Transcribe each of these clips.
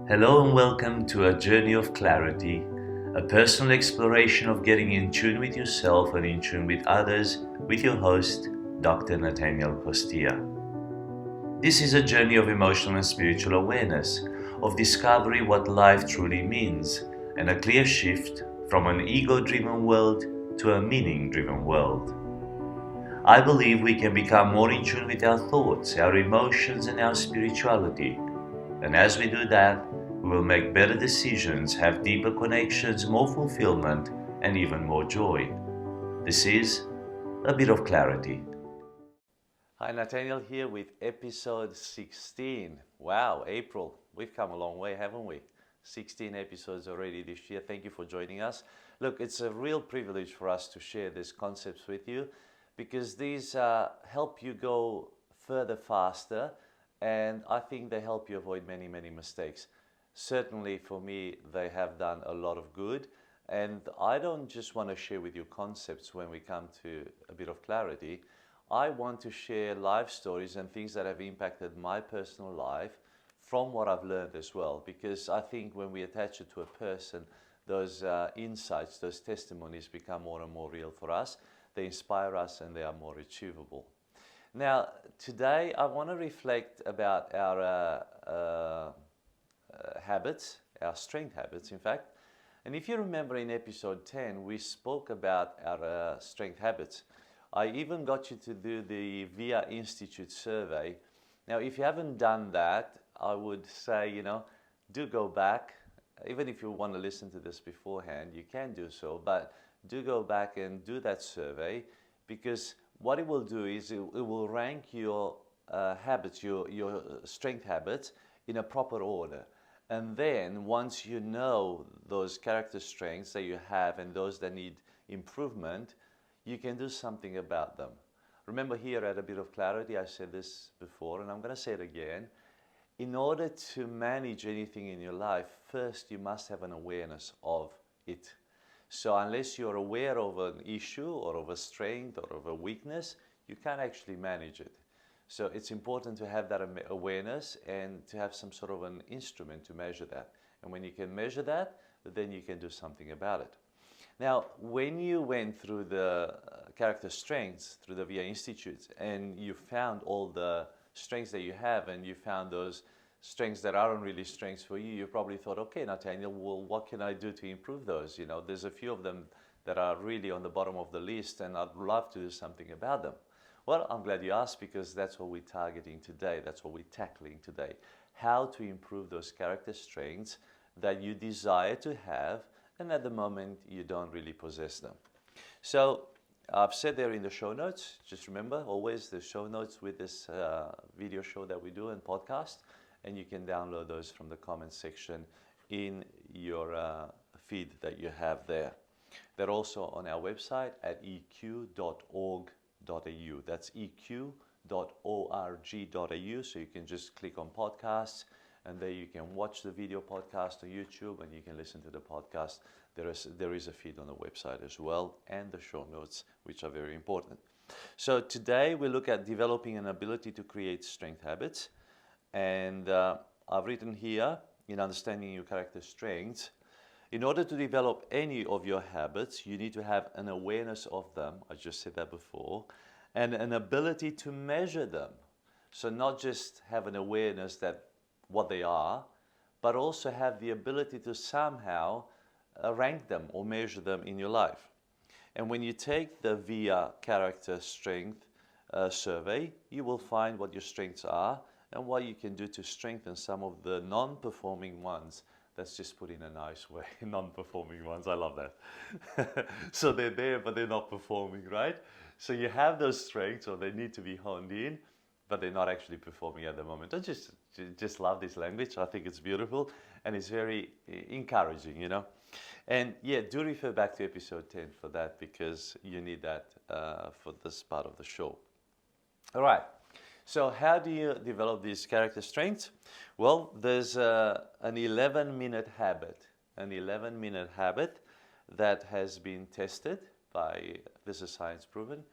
Hello and welcome to a journey of clarity, a personal exploration of getting in tune with yourself and in tune with others with your host, Dr. Natanael Costea. This is a journey of emotional and spiritual awareness, of discovery what life truly means, and a clear shift from an ego-driven world to a meaning-driven world. I believe we can become more in tune with our thoughts, our emotions, and our spirituality. And as we do that, we will make better decisions, have deeper connections, more fulfillment, and even more joy. This is a bit of clarity. Hi, Nathaniel here with episode 16. Wow, April. We've come a long way, haven't we? 16 episodes already this year. Thank you for joining us. Look, it's a real privilege for us to share these concepts with you because these help you go further faster, and I think they help you avoid many, many mistakes. Certainly for me, they have done a lot of good, and I don't just want to share with you concepts when we come to a bit of clarity. I want to share life stories and things that have impacted my personal life from what I've learned as well, because I think when we attach it to a person, those insights, those testimonies become more and more real for us. They inspire us and they are more achievable. Now, today I want to reflect about our habits, our strength habits, in fact. And if you remember in episode 10, we spoke about our strength habits. I even got you to do the VIA Institute survey. Now, if you haven't done that, I would say, do go back. Even if you want to listen to this beforehand, you can do so, but do go back and do that survey, because what it will do is it will rank your habits, your strength habits in a proper order. And then once you know those character strengths that you have and those that need improvement, you can do something about them. Remember, here at A Bit of Clarity, I said this before and I'm going to say it again. In order to manage anything in your life, first you must have an awareness of it. So unless you're aware of an issue or of a strength or of a weakness, you can't actually manage it. So it's important to have that awareness and to have some sort of an instrument to measure that. And when you can measure that, then you can do something about it. Now, when you went through the character strengths through the VIA Institute and you found all the strengths that you have and you found those strengths that aren't really strengths for you, you probably thought, okay, Nathaniel, well, what can I do to improve those? There's a few of them that are really on the bottom of the list and I'd love to do something about them. Well, I'm glad you asked, because that's what we're targeting today. That's what we're tackling today. How to improve those character strengths that you desire to have and at the moment you don't really possess them. So I've said there in the show notes, just remember always the show notes with this video show that we do and podcast, and you can download those from the comments section in your feed that you have there. They're also on our website at eq.org.au. That's eq.org.au, so you can just click on podcasts, and there you can watch the video podcast on YouTube and you can listen to the podcast. There is a feed on the website as well, and the show notes, which are very important. So today we look at developing an ability to create strength habits. And I've written here, in understanding your character strengths, in order to develop any of your habits, you need to have an awareness of them. I just said that before, and an ability to measure them. So not just have an awareness that what they are, but also have the ability to somehow rank them or measure them in your life. And when you take the VIA character strength survey, you will find what your strengths are and what you can do to strengthen some of the non-performing ones. That's just put in a nice way, non-performing ones. I love that. So they're there, but they're not performing, right? So you have those strengths, or they need to be honed in, but they're not actually performing at the moment. I just love this language. I think it's beautiful and it's very encouraging, And yeah, do refer back to episode 10 for that, because you need that for this part of the show. All right. So how do you develop these character strengths? Well, there's an 11-minute habit, that has been tested by, this is science proven,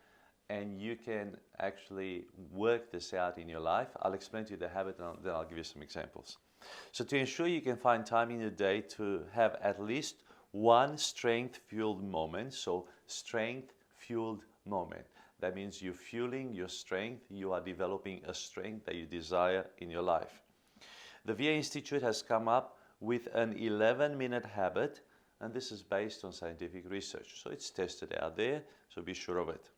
and you can actually work this out in your life. I'll explain to you the habit and then I'll give you some examples. So to ensure you can find time in your day to have at least one strength-fueled moment, so strength-fueled moment. That means you're fueling your strength, you are developing a strength that you desire in your life. The VA Institute has come up with an 11-minute habit, and this is based on scientific research. So it's tested out there, so be sure of it.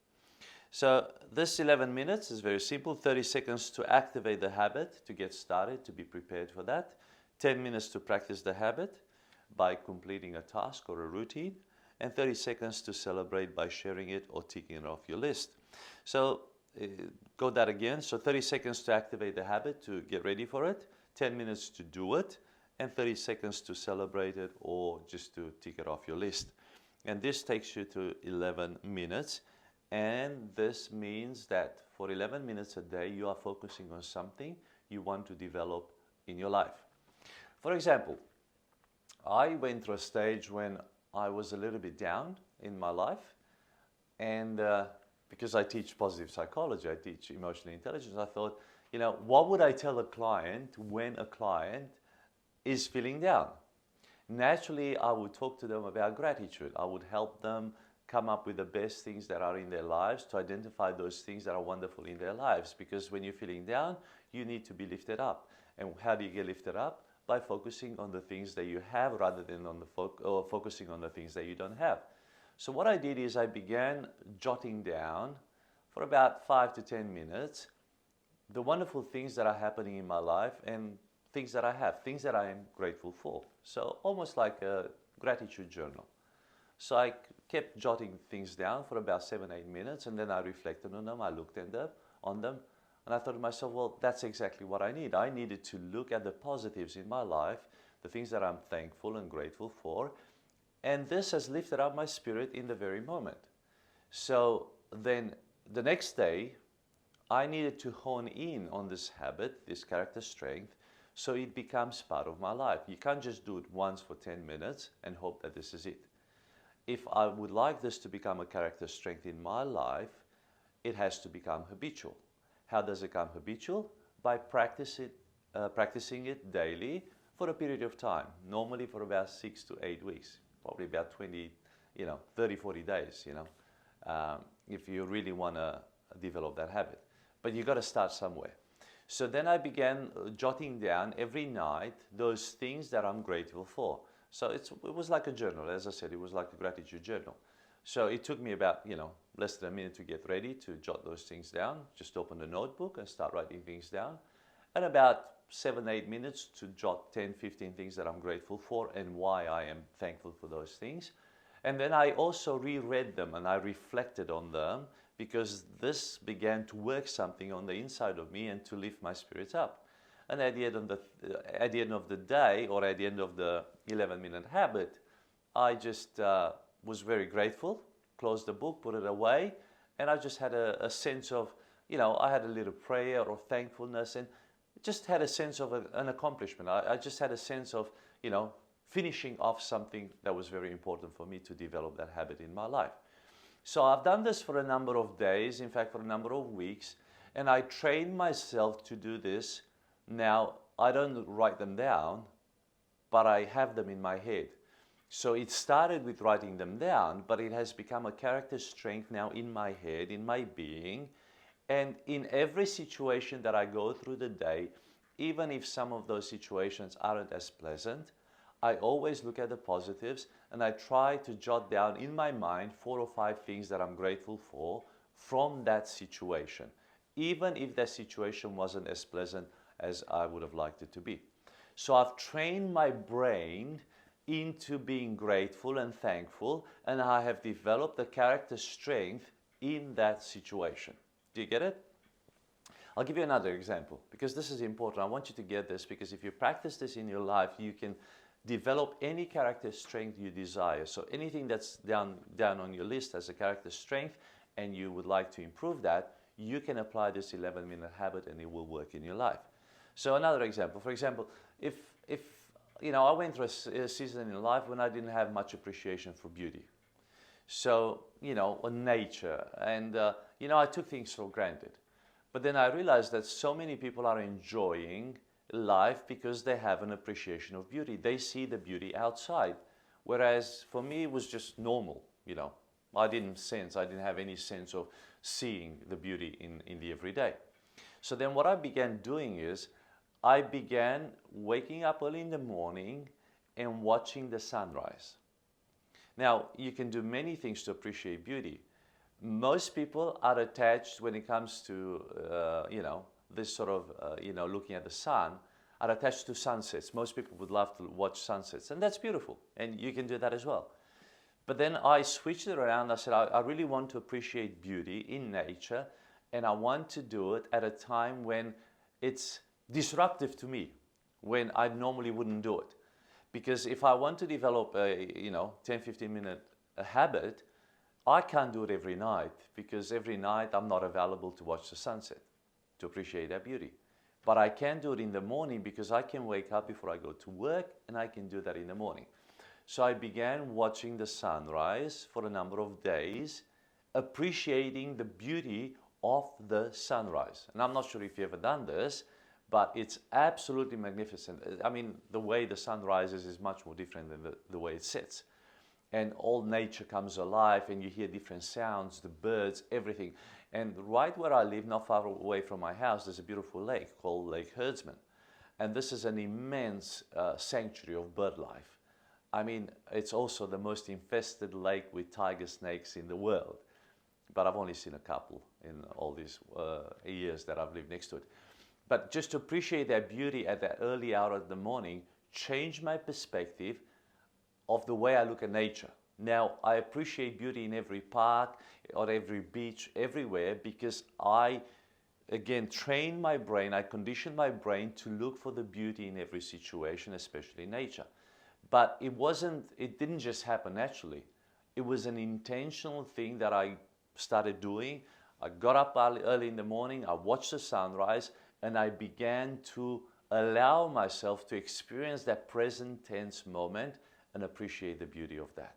So this 11 minutes is very simple. 30 seconds to activate the habit, to get started, to be prepared for that. 10 minutes to practice the habit by completing a task or a routine. And 30 seconds to celebrate by sharing it or ticking it off your list. So go that again. So 30 seconds to activate the habit, to get ready for it. 10 minutes to do it. And 30 seconds to celebrate it or just to tick it off your list. And this takes you to 11 minutes. And this means that for 11 minutes a day, you are focusing on something you want to develop in your life. For example, I went through a stage when I was a little bit down in my life. And because I teach positive psychology, I teach emotional intelligence, I thought, you know, what would I tell a client when a client is feeling down? Naturally, I would talk to them about gratitude. I would help them come up with the best things that are in their lives, to identify those things that are wonderful in their lives. Because when you're feeling down, you need to be lifted up. And how do you get lifted up? By focusing on the things that you have rather than on focusing on the things that you don't have. So what I did is I began jotting down for about 5 to 10 minutes the wonderful things that are happening in my life and things that I have, things that I am grateful for. So almost like a gratitude journal. So I kept jotting things down for about 7-8 minutes, and then I reflected on them, I looked at them, and I thought to myself, well, that's exactly what I need. I needed to look at the positives in my life, the things that I'm thankful and grateful for, and this has lifted up my spirit in the very moment. So then the next day, I needed to hone in on this habit, this character strength, so it becomes part of my life. You can't just do it once for 10 minutes and hope that this is it. If I would like this to become a character strength in my life, it has to become habitual. How does it become habitual? By practicing it daily for a period of time, normally for about 6 to 8 weeks, probably about 30, 40 days, if you really want to develop that habit. But you've got to start somewhere. So then I began jotting down every night those things that I'm grateful for. So it was like a journal. As I said, it was like a gratitude journal. So it took me about, less than a minute to get ready to jot those things down. Just open the notebook and start writing things down. And about 7-8 minutes to jot 10-15 things that I'm grateful for and why I am thankful for those things. And then I also reread them and I reflected on them, because this began to work something on the inside of me and to lift my spirits up. And at the end of the day, or at the end of the 11-minute habit, I just was very grateful, closed the book, put it away, and I just had a sense of, I had a little prayer or thankfulness, and just had a sense of an accomplishment. I just had a sense of, finishing off something that was very important for me to develop that habit in my life. So I've done this for a number of days, in fact for a number of weeks, and I trained myself to do this. Now, I don't write them down, but I have them in my head. So it started with writing them down, but it has become a character strength now in my head, in my being, and in every situation that I go through the day, even if some of those situations aren't as pleasant, I always look at the positives and I try to jot down in my mind 4 or 5 things that I'm grateful for from that situation, even if that situation wasn't as pleasant as I would have liked it to be. So I've trained my brain into being grateful and thankful, and I have developed the character strength in that situation. Do you get it? I'll give you another example, because this is important. I want you to get this, because if you practice this in your life, you can develop any character strength you desire. So anything that's down on your list as a character strength and you would like to improve that, you can apply this 11-minute habit and it will work in your life. So another example, for example, if I went through a season in life when I didn't have much appreciation for beauty. So, on nature, and, I took things for granted. But then I realized that so many people are enjoying life because they have an appreciation of beauty. They see the beauty outside. Whereas for me, it was just normal, you know. I didn't have any sense of seeing the beauty in the everyday. So then what I began doing is I began waking up early in the morning and watching the sunrise. Now, you can do many things to appreciate beauty. Most people are attached when it comes to, this sort of, looking at the sun, are attached to sunsets. Most people would love to watch sunsets, and that's beautiful, and you can do that as well. But then I switched it around. I said, I really want to appreciate beauty in nature, and I want to do it at a time when it's disruptive to me, when I normally wouldn't do it. Because if I want to develop a 10, 15 minute habit, I can't do it every night, because every night I'm not available to watch the sunset, to appreciate that beauty. But I can do it in the morning because I can wake up before I go to work, and I can do that in the morning. So I began watching the sunrise for a number of days, appreciating the beauty of the sunrise. And I'm not sure if you've ever done this, but it's absolutely magnificent. I mean, the way the sun rises is much more different than the way it sets. And all nature comes alive, and you hear different sounds, the birds, everything. And right where I live, not far away from my house, there's a beautiful lake called Lake Herdsman. And this is an immense sanctuary of bird life. I mean, it's also the most infested lake with tiger snakes in the world. But I've only seen a couple in all these years that I've lived next to it. But just to appreciate that beauty at that early hour of the morning changed my perspective of the way I look at nature. Now, I appreciate beauty in every park or every beach, everywhere, because I, again, train my brain, I condition my brain to look for the beauty in every situation, especially nature. But it didn't just happen naturally. It was an intentional thing that I started doing. I got up early in the morning, I watched the sunrise, and I began to allow myself to experience that present tense moment and appreciate the beauty of that.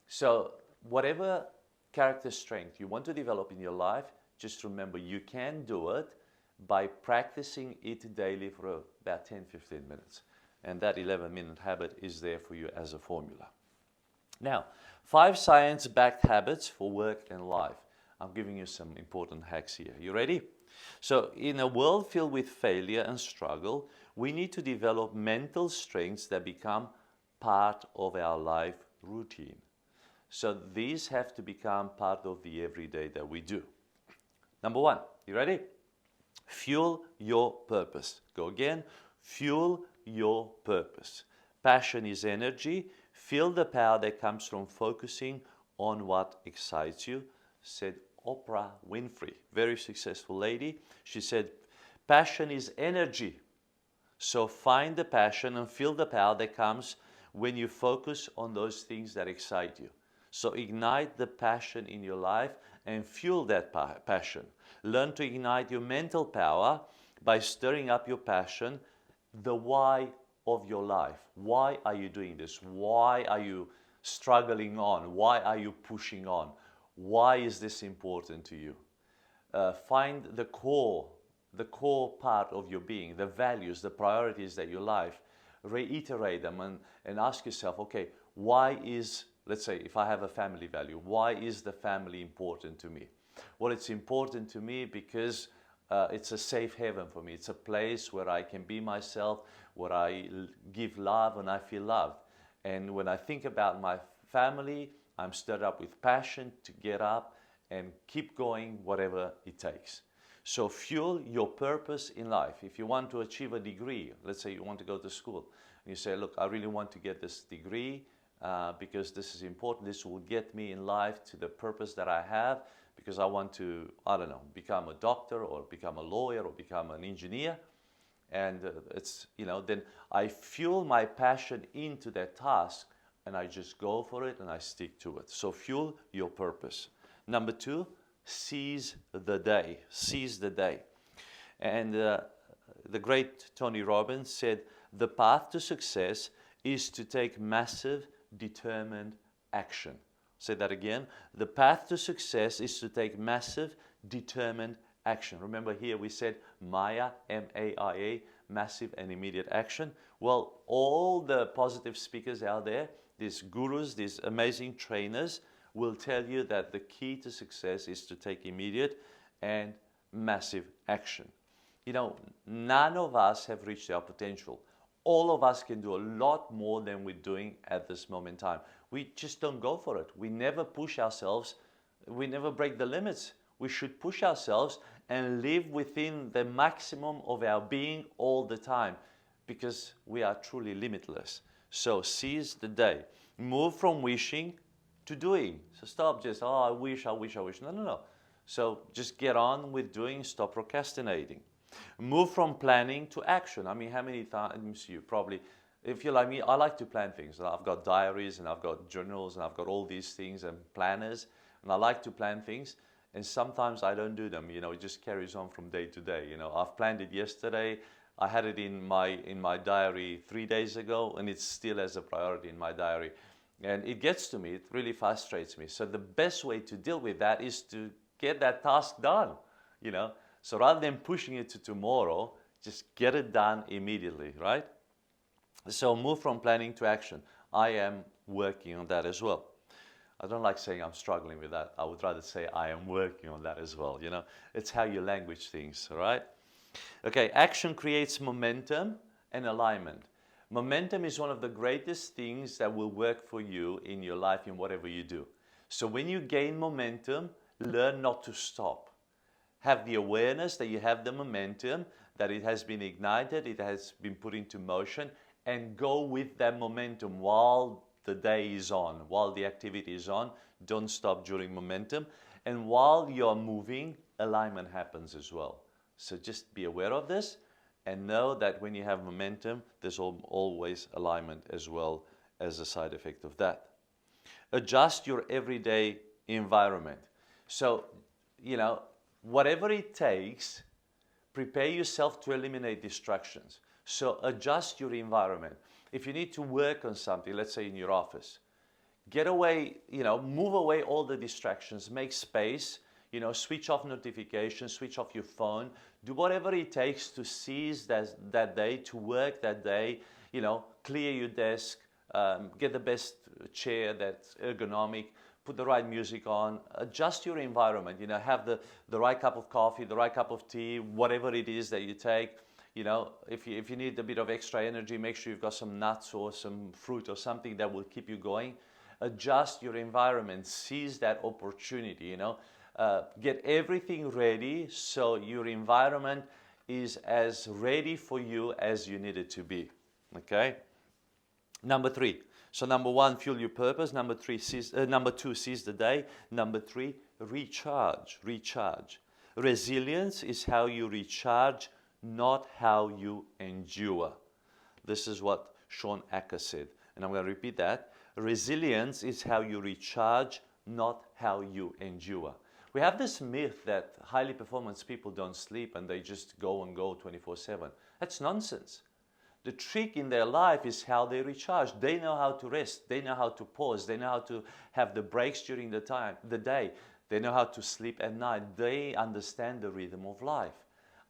So whatever character strength you want to develop in your life, just remember you can do it by practicing it daily for about 10-15 minutes. And that 11-minute habit is there for you as a formula. Now, 5 science-backed habits for work and life. I'm giving you some important hacks here. You ready? So in a world filled with failure and struggle, we need to develop mental strengths that become part of our life routine. So these have to become part of the everyday that we do. Number 1, you ready? Fuel your purpose. Go again. Fuel your purpose. Passion is energy. Feel the power that comes from focusing on what excites you, said Oprah Winfrey, very successful lady. She said, passion is energy. So find the passion and feel the power that comes when you focus on those things that excite you. So ignite the passion in your life and fuel that passion. Learn to ignite your mental power by stirring up your passion, the why of your life. Why are you doing this? Why are you struggling on? Why are you pushing on? Why is this important to you? Find the core part of your being, the values, the priorities that your life. Reiterate them and ask yourself, okay, why is, let's say, if I have a family value, why is the family important to me? Well, it's important to me because it's a safe haven for me. It's a place where I can be myself, where I give love and I feel loved. And when I think about my family, I'm stirred up with passion to get up and keep going whatever it takes. So fuel your purpose in life. If you want to achieve a degree, let's say you want to go to school, and you say, look, I really want to get this degree because this is important. This will get me in life to the purpose that I have, because I want to, I don't know, become a doctor or become a lawyer or become an engineer. And then I fuel my passion into that task, and I just go for it and I stick to it. So fuel your purpose. Number 2, seize the day. Seize the day. And the great Tony Robbins said, the path to success is to take massive, determined action. Say that again. The path to success is to take massive, determined action. Remember here we said Maya, M-A-I-A, massive and immediate action? Well, all the positive speakers out there, these gurus, these amazing trainers, will tell you that the key to success is to take immediate and massive action. You know, none of us have reached our potential. All of us can do a lot more than we're doing at this moment in time. We just don't go for it. We never push ourselves. We never break the limits. We should push ourselves and live within the maximum of our being all the time, because we are truly limitless. So seize the day. Move from wishing to doing. So stop just, oh, I wish, I wish, I wish. No, no, no. So just get on with doing, stop procrastinating. Move from planning to action. I mean, how many times you probably, if you're like me, I like to plan things. I've got diaries and I've got journals and I've got all these things and planners, and I like to plan things. And sometimes I don't do them. You know, it just carries on from day to day. You know, I've planned it yesterday. I had it in my diary 3 days ago, and it's still as a priority in my diary. And it gets to me. It really frustrates me. So the best way to deal with that is to get that task done. You know. So rather than pushing it to tomorrow, just get it done immediately, right? So move from planning to action. I am working on that as well. I don't like saying I'm struggling with that. I would rather say I am working on that as well. You know, it's how you language things, all right? Okay, action creates momentum and alignment. Momentum is one of the greatest things that will work for you in your life in whatever you do. So when you gain momentum, learn not to stop. Have the awareness that you have the momentum, that it has been ignited, it has been put into motion, and go with that momentum while the day is on, while the activity is on. Don't stop during momentum. And while you're moving, alignment happens as well. So just be aware of this and know that when you have momentum, there's always alignment as well as a side effect of that. Adjust your everyday environment. So, you know, whatever it takes, prepare yourself to eliminate distractions. So adjust your environment. If you need to work on something, let's say in your office, get away, you know, move away all the distractions, make space, you know, switch off notifications, switch off your phone, do whatever it takes to seize that day, to work that day, you know, clear your desk, get the best chair that's ergonomic, put the right music on, adjust your environment, you know, have the right cup of coffee, the right cup of tea, whatever it is that you take. You know, if you need a bit of extra energy, make sure you've got some nuts or some fruit or something that will keep you going. Adjust your environment, seize that opportunity, you know. Get everything ready so your environment is as ready for you as you need it to be, okay? Number 3. So number 1, fuel your purpose. Number 2, seize the day. Number 3, recharge. Resilience is how you recharge, not how you endure. This is what Sean Acker said. And I'm going to repeat that. Resilience is how you recharge, not how you endure. We have this myth that highly performance people don't sleep and they just go and go 24/7. That's nonsense. The trick in their life is how they recharge. They know how to rest. They know how to pause. They know how to have the breaks during the day. They know how to sleep at night. They understand the rhythm of life.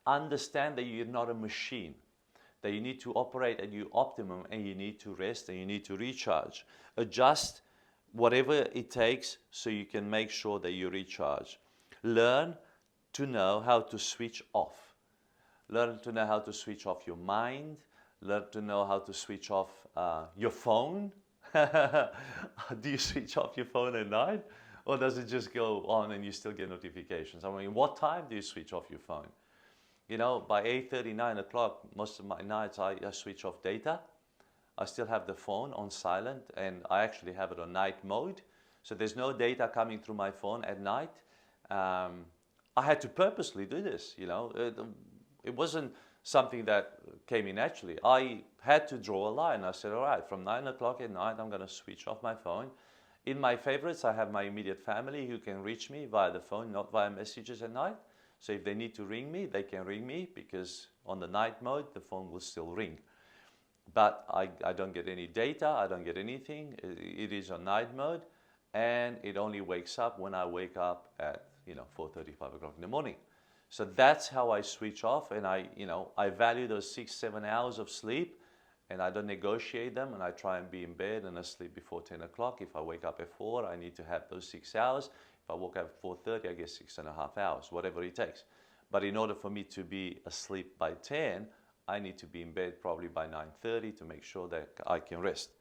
Understand that you're not a machine, that you need to operate at your optimum and you need to rest and you need to recharge. Adjust whatever it takes so you can make sure that you recharge. Learn to know how to switch off. Learn to know how to switch off your mind. Learn to know how to switch off your phone. Do you switch off your phone at night? Or does it just go on and you still get notifications? I mean, what time do you switch off your phone? You know, by 8:30, 9 o'clock, most of my nights I switch off data. I still have the phone on silent and I actually have it on night mode. So there's no data coming through my phone at night. I had to purposely do this, you know. It wasn't something that came in naturally. I had to draw a line. I said, all right, from 9 o'clock at night, I'm going to switch off my phone. In my favorites, I have my immediate family who can reach me via the phone, not via messages at night. So if they need to ring me, they can ring me because on the night mode, the phone will still ring. But I don't get any data, I don't get anything. It is on night mode and it only wakes up when I wake up at, 4:30, 5 o'clock in the morning. So that's how I switch off, and I value those 6-7 hours of sleep, and I don't negotiate them, and I try and be in bed and asleep before 10 o'clock. If I wake up at 4, I need to have those 6 hours. If I woke up at 4:30, I get 6.5 hours, whatever it takes. But in order for me to be asleep by 10, I need to be in bed probably by 9:30 to make sure that I can rest.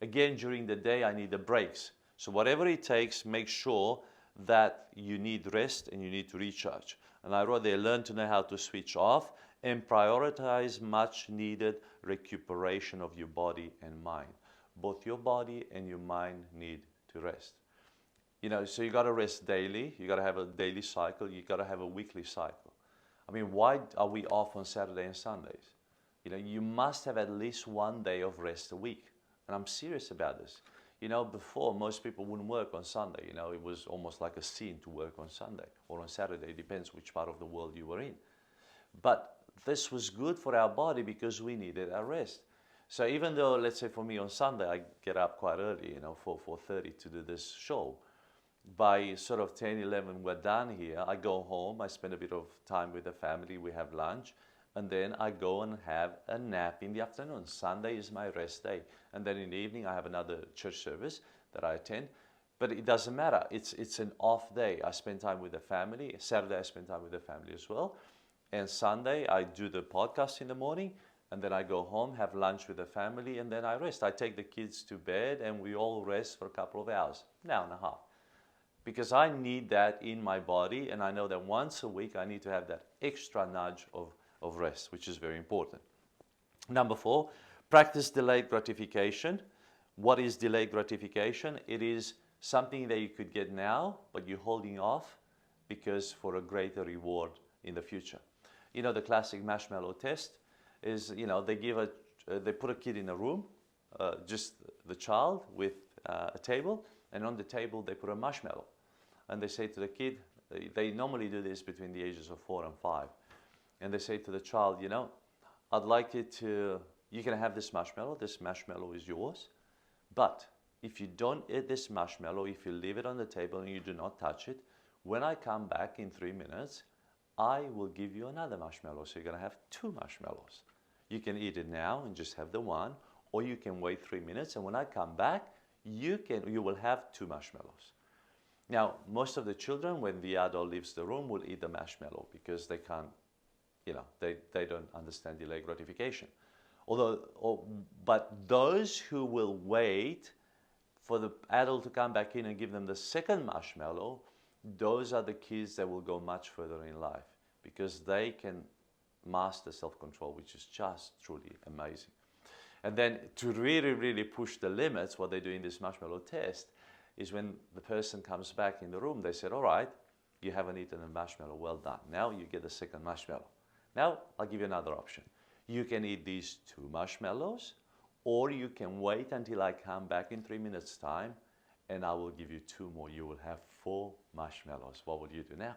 Again, during the day, I need the breaks. So whatever it takes, make sure that you need rest and you need to recharge. And I wrote there, learn to know how to switch off and prioritize much needed recuperation of your body and mind. Both your body and your mind need to rest. So you got to rest daily. You got to have a daily cycle. You got to have a weekly cycle. I mean, why are we off on Saturday and Sundays? You must have at least one day of rest a week. And I'm serious about this. Before, most people wouldn't work on Sunday. It was almost like a sin to work on Sunday or on Saturday. It depends which part of the world you were in. But this was good for our body because we needed our rest. So even though, let's say for me on Sunday, I get up quite early, 4:30 to do this show. By sort of 10, 11, we're done here. I go home, I spend a bit of time with the family, we have lunch, and then I go and have a nap in the afternoon. Sunday is my rest day. And then in the evening, I have another church service that I attend. But it doesn't matter. It's an off day. I spend time with the family. Saturday, I spend time with the family as well. And Sunday, I do the podcast in the morning. And then I go home, have lunch with the family, and then I rest. I take the kids to bed, and we all rest for a couple of hours, an hour and a half. Because I need that in my body, and I know that once a week, I need to have that extra nudge of rest, which is very important. Number 4, practice delayed gratification. What is delayed gratification? It is something that you could get now, but you're holding off because for a greater reward in the future. The classic marshmallow test is, they put a kid in a room, just the child with a table, and on the table they put a marshmallow. And they say to the kid, they normally do this between the ages of 4 and 5. And they say to the child, I'd like you can have this marshmallow is yours. But if you don't eat this marshmallow, if you leave it on the table and you do not touch it, when I come back in 3 minutes, I will give you another marshmallow. So you're going to have 2 marshmallows. You can eat it now and just have the one, or you can wait 3 minutes, and when I come back, you will have 2 marshmallows. Now, most of the children, when the adult leaves the room, will eat the marshmallow because they can't, they don't understand delayed gratification. But those who will wait for the adult to come back in and give them the second marshmallow, those are the kids that will go much further in life because they can master self-control, which is just truly amazing. And then to really, really push the limits, what they do in this marshmallow test is when the person comes back in the room, they said, all right, you haven't eaten a marshmallow, well done. Now you get the second marshmallow. Now I'll give you another option. You can eat these 2 marshmallows, or you can wait until I come back in 3 minutes' time, and I will give you 2 more. You will have 4 marshmallows. What would you do now?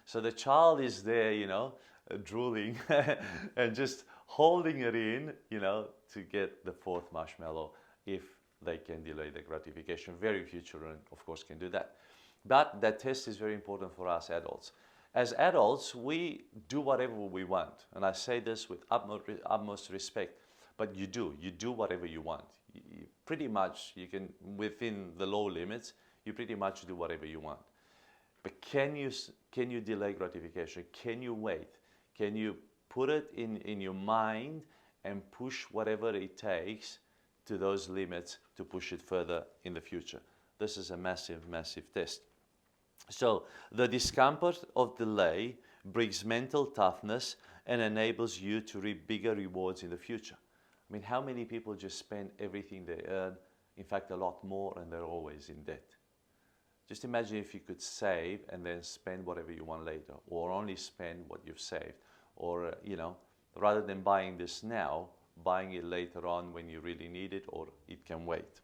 So the child is there, drooling and just holding it in, to get the 4th marshmallow if they can delay the gratification. Very few children, of course, can do that. But that test is very important for us adults. As adults, we do whatever we want. And I say this with utmost respect, but you do whatever you want. Pretty much, you can, within the low limits, you pretty much do whatever you want. But can you delay gratification? Can you wait? Can you put it in your mind and push whatever it takes to those limits to push it further in the future? This is a massive, massive test. So the discomfort of delay brings mental toughness and enables you to reap bigger rewards in the future. I mean, how many people just spend everything they earn, in fact a lot more, and they're always in debt? Just imagine if you could save and then spend whatever you want later, or only spend what you've saved, or rather than buying this now, buying it later on when you really need it, or it can wait.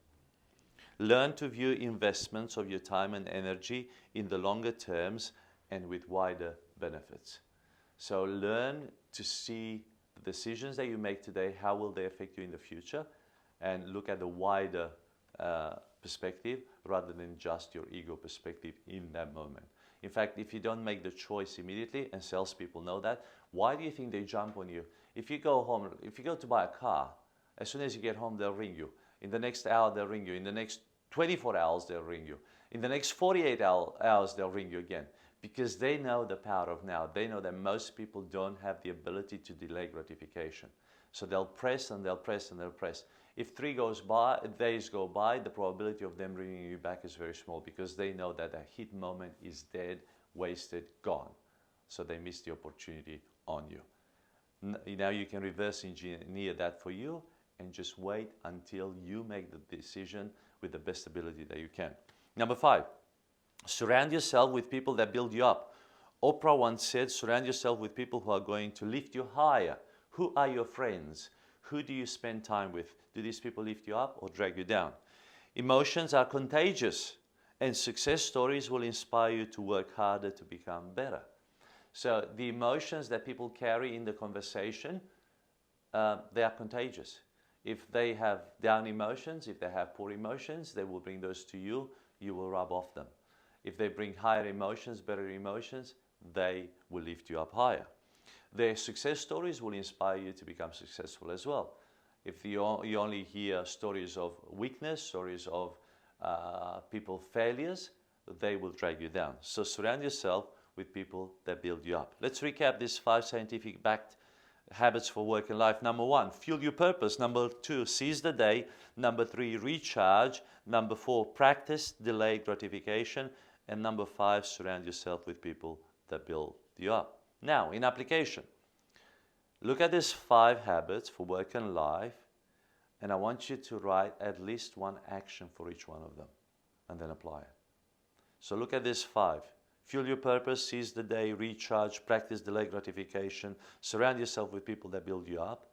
Learn to view investments of your time and energy in the longer terms and with wider benefits. So learn to see the decisions that you make today, how will they affect you in the future, and look at the wider perspective rather than just your ego perspective in that moment. In fact, if you don't make the choice immediately, and salespeople know that, why do you think they jump on you? If you go home, if you go to buy a car, as soon as you get home, they'll ring you. In the next hour, they'll ring you. In the next 24 hours, they'll ring you. In the next 48 hours, they'll ring you again. Because they know the power of now. They know that most people don't have the ability to delay gratification. So they'll press and they'll press and they'll press. If 3 days go by, the probability of them ringing you back is very small because they know that the hit moment is dead, wasted, gone. So they miss the opportunity on you. Now you can reverse engineer that for you and just wait until you make the decision with the best ability that you can. Number 5, surround yourself with people that build you up. Oprah once said, surround yourself with people who are going to lift you higher. Who are your friends? Who do you spend time with? Do these people lift you up or drag you down? Emotions are contagious, and success stories will inspire you to work harder to become better. So the emotions that people carry in the conversation, they are contagious. If they have down emotions, if they have poor emotions, they will bring those to you. You will rub off them. If they bring higher emotions, better emotions, they will lift you up higher. Their success stories will inspire you to become successful as well. If you only hear stories of weakness, stories of people failures, they will drag you down. So surround yourself with people that build you up. Let's recap these 5 scientific backed habits for work and life. Number 1, fuel your purpose. Number 2, seize the day. Number 3, recharge. Number 4, practice delayed gratification. And number 5, surround yourself with people that build you up. Now, in application, look at these 5 habits for work and life, and I want you to write at least 1 action for each one of them, and then apply it. So look at these 5. Fuel your purpose, seize the day, recharge, practice delayed gratification, surround yourself with people that build you up,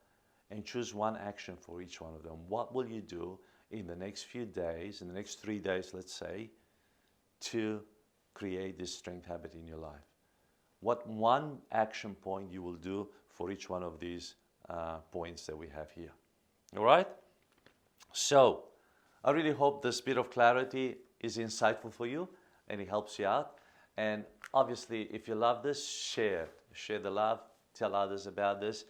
and choose 1 action for each one of them. What will you do in the next few days, in the next 3 days, let's say, to create this strength habit in your life? What 1 action point you will do for each one of these points that we have here. All right? So, I really hope this bit of clarity is insightful for you and it helps you out. And obviously, if you love this, share the love, tell others about this.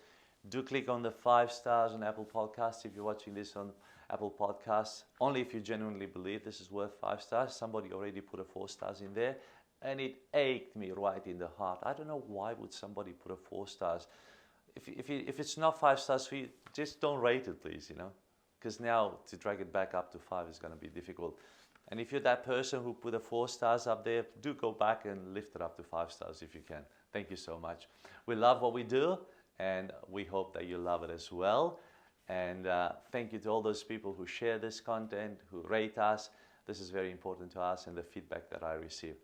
Do click on the 5 stars on Apple Podcasts if you're watching this on Apple Podcasts. Only if you genuinely believe this is worth 5 stars. Somebody already put a 4 stars in there. And it ached me right in the heart. I don't know why would somebody put a 4 stars. If it's not 5 stars for you, just don't rate it, please, Because now to drag it back up to 5 is going to be difficult. And if you're that person who put a 4 stars up there, do go back and lift it up to 5 stars if you can. Thank you so much. We love what we do, and we hope that you love it as well. And thank you to all those people who share this content, who rate us. This is very important to us, and the feedback that I receive.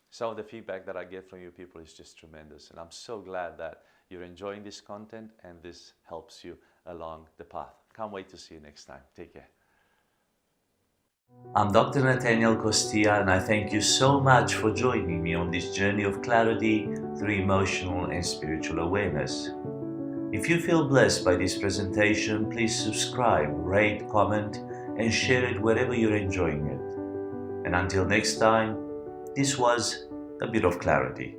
Some of the feedback that I get from you people is just tremendous, and I'm so glad that you're enjoying this content and this helps you along the path. Can't wait to see you next time. Take care. I'm Dr. Natanael Costea, and I thank you so much for joining me on this journey of clarity through emotional and spiritual awareness. If you feel blessed by this presentation, please subscribe, rate, comment, and share it wherever you're enjoying it. And until next time, this was a bit of clarity.